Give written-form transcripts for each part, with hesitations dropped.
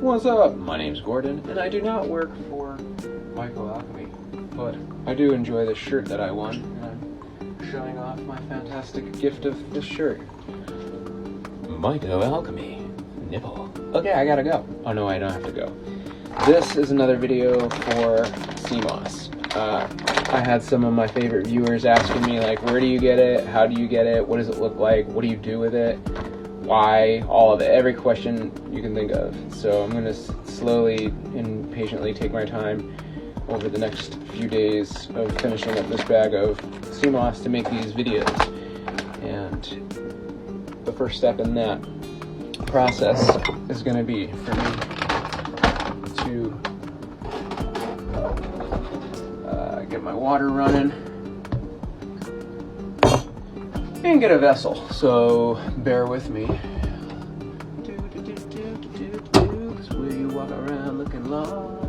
What's up? My name's Gordon, and I do not work for Alchemy, but I do enjoy this shirt that I won, and I'm showing off my fantastic gift of this shirt. Alchemy. Nipple. Okay, I gotta go. Oh no, I don't have to go. This is another video for CMOS. I had some of my favorite viewers asking me, like, where do you get it? How do you get it? What does it look like? What do you do with it? Why? All of it. Every question you can think of. So I'm going to slowly and patiently take my time over the next few days of finishing up this bag of CMOS to make these videos. And the first step in that process is going to be for me to get my water running and get a vessel, so bear with me. Cause where you walk around looking lost.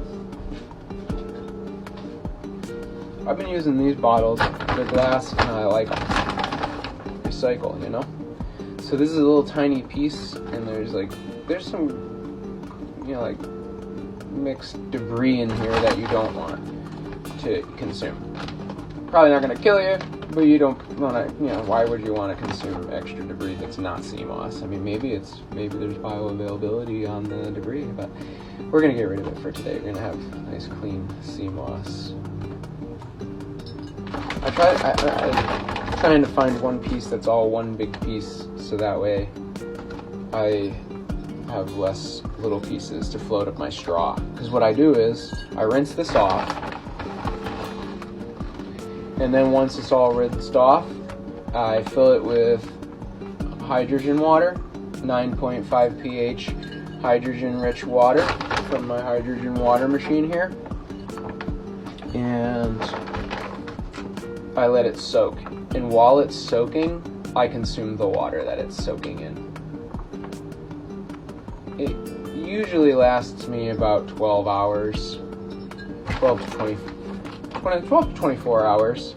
I've been using these bottles, they're glass, and I like recycle, you know? So this is a little tiny piece, and there's some, you know, like mixed debris in here that you don't want to consume. Probably not going to kill you, but you don't want to, you know, why would you want to consume extra debris that's not CMOS? I mean, maybe there's bioavailability on the debris, but we're going to get rid of it for today. We're going to have nice clean CMOS. I'm trying to find one piece that's all one big piece, so that way I have less little pieces to float up my straw. Because what I do is I rinse this off, and then once it's all rinsed off, I fill it with hydrogen water, 9.5 pH hydrogen-rich water from my hydrogen water machine here, and I let it soak. And while it's soaking, I consume the water that it's soaking in. It usually lasts me about 12 hours, 12 to 24 hours.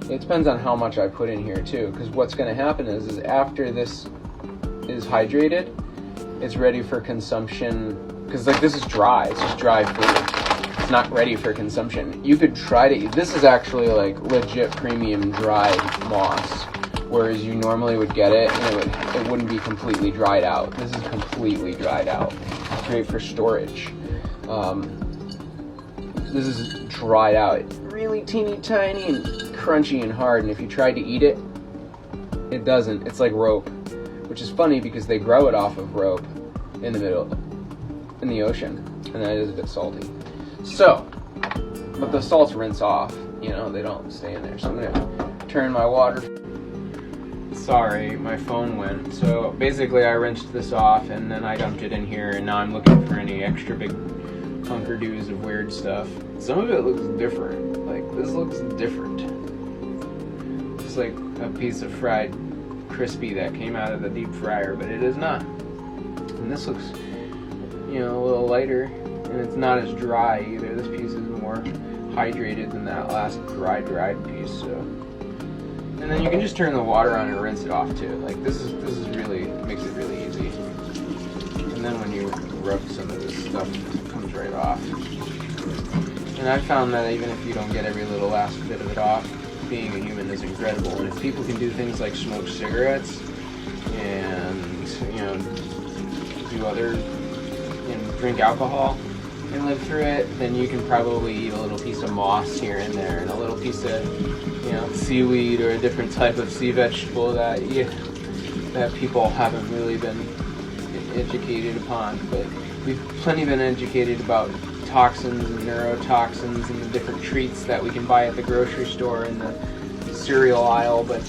It depends on how much I put in here too, because what's going to happen is after this is hydrated, it's ready for consumption, because like this is dry, it's just dry food. It's not ready for consumption. You could try to eat, this is actually like legit premium dried moss, whereas you normally would get it and it wouldn't be completely dried out. This is completely dried out. It's great for storage. This is dried out, really teeny tiny and crunchy and hard, and if you tried to eat it, it doesn't. It's like rope, which is funny because they grow it off of rope in the middle, in the ocean, and that is a bit salty. So, but the salts rinse off, you know, they don't stay in there. So I'm gonna turn my water. Sorry, my phone went. So basically I rinsed this off and then I dumped it in here, and now I'm looking for any extra big hunker-doos of weird stuff. Some of it looks different. Like, this looks different. It's like a piece of fried crispy that came out of the deep fryer, but it is not. And this looks, you know, a little lighter, and it's not as dry either. This piece is more hydrated than that last dried piece, so. And then you can just turn the water on and rinse it off too. Like, this is really, makes it really easy. And then when you rub some of this stuff, it comes right off. And I found that even if you don't get every little last bit of it off, being a human is incredible. And if people can do things like smoke cigarettes and, you know, do other, you know, drink alcohol and live through it, then you can probably eat a little piece of moss here and there, and a little piece of, you know, seaweed or a different type of sea vegetable that people haven't really been educated upon. But we've plenty been educated about toxins and neurotoxins and the different treats that we can buy at the grocery store in the cereal aisle, but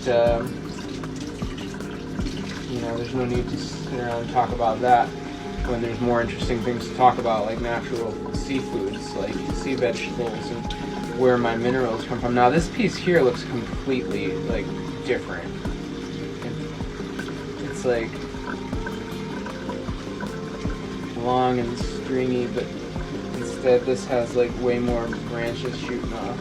you know, there's no need to sit around and talk about that when there's more interesting things to talk about, like natural seafoods, like sea vegetables, and where my minerals come from. Now this piece here looks completely like different. It's like long and stringy, but instead this has like way more branches shooting off.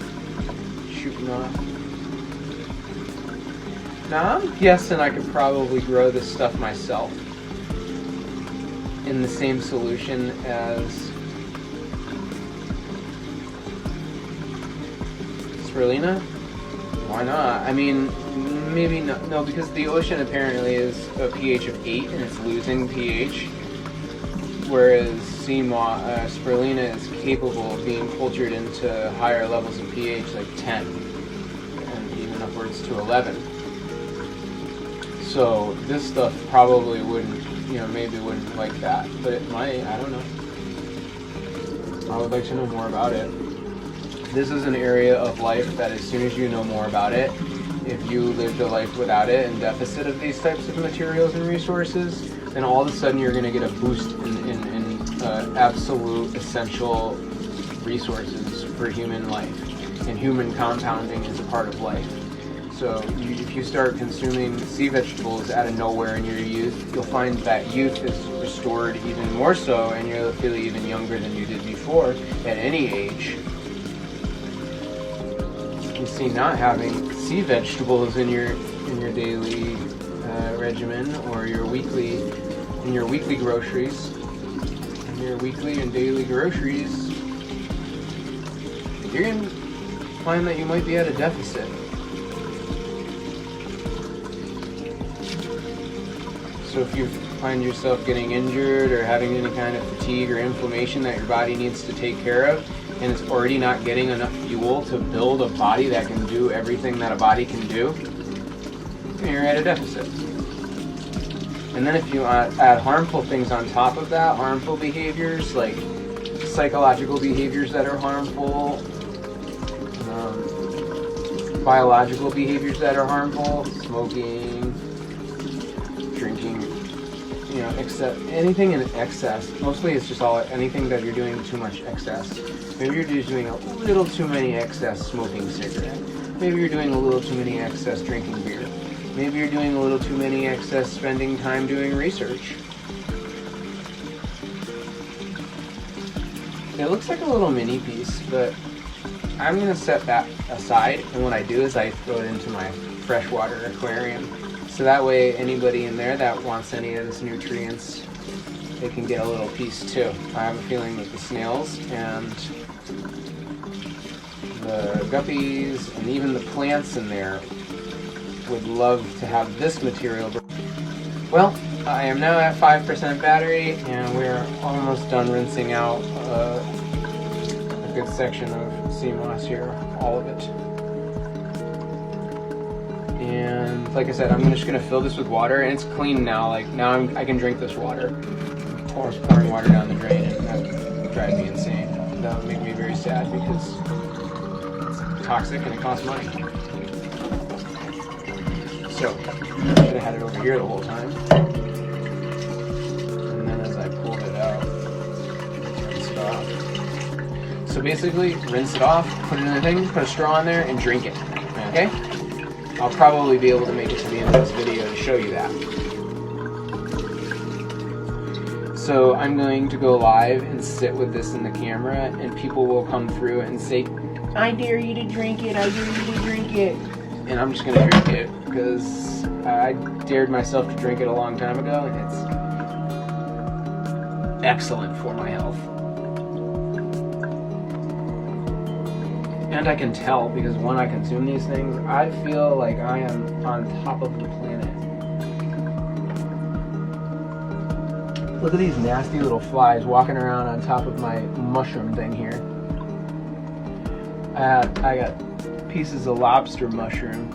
Now I'm guessing I could probably grow this stuff myself. in the same solution as spirulina? Why not? I mean, maybe not. No, because the ocean apparently is a pH of 8 and it's losing pH, whereas spirulina is capable of being cultured into higher levels of pH, like 10 and even upwards to 11. So this stuff probably wouldn't, maybe wouldn't like that, but it might. I don't know. I would like to know more about it. This is an area of life that as soon as you know more about it, if you lived a life without it in deficit of these types of materials and resources, then all of a sudden you're going to get a boost in absolute essential resources for human life. And human compounding is a part of life. So if you start consuming sea vegetables out of nowhere in your youth, you'll find that youth is restored even more so, and you'll feel even younger than you did before at any age. You see, not having sea vegetables in your daily regimen or your weekly groceries, in your weekly and daily groceries, you're going to find that you might be at a deficit. So if you find yourself getting injured or having any kind of fatigue or inflammation that your body needs to take care of, and it's already not getting enough fuel to build a body that can do everything that a body can do, you're at a deficit. And then if you add harmful things on top of that, harmful behaviors like psychological behaviors that are harmful, biological behaviors that are harmful, smoking, drinking, anything in excess. Mostly it's just anything that you're doing too much excess. Maybe you're just doing a little too many excess smoking cigarette. Maybe you're doing a little too many excess drinking beer. Maybe you're doing a little too many excess spending time doing research. It looks like a little mini piece, but I'm going to set that aside, and what I do is I throw it into my freshwater aquarium. So that way anybody in there that wants any of this nutrients, they can get a little piece too. I have a feeling that the snails and the guppies and even the plants in there would love to have this material. Well, I am now at 5% battery, and we're almost done rinsing out a good section of sea moss here, all of it. And like I said, I'm just going to fill this with water, and it's clean now. Like now I can drink this water. Pouring water down the drain, and that would drive me insane. That would make me very sad because it's toxic and it costs money. So I should have had it over here the whole time. And then as I pulled it out, rinse it off. So basically, rinse it off, put it in a thing, put a straw in there, and drink it. Okay? I'll probably be able to make it to the end of this video to show you that. So I'm going to go live and sit with this in the camera, and people will come through and say, I dare you to drink it, I dare you to drink it. And I'm just going to drink it because I dared myself to drink it a long time ago, and it's excellent for my health. And I can tell because when I consume these things, I feel like I am on top of the planet. Look at these nasty little flies walking around on top of my mushroom thing here. I got pieces of lobster mushroom.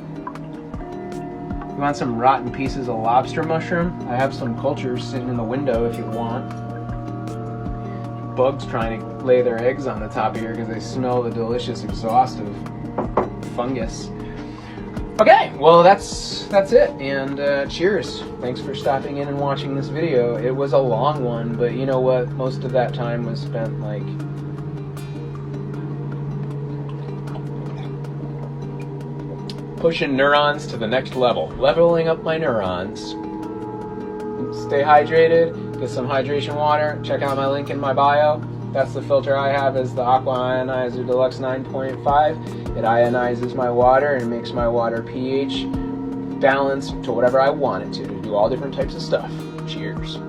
You want some rotten pieces of lobster mushroom? I have some cultures sitting in the window if you want. Bugs trying to lay their eggs on the top of here because they smell the delicious exhaust of fungus. Okay, well that's it, and cheers. Thanks for stopping in and watching this video. It was a long one, but you know what? Most of that time was spent like pushing neurons to the next level, leveling up my neurons. Stay hydrated, get some hydration water, check out my link in my bio. That's the filter I have, is the Aqua Ionizer Deluxe 9.5. It ionizes my water and makes my water pH balanced to whatever I want it to do all different types of stuff. Cheers.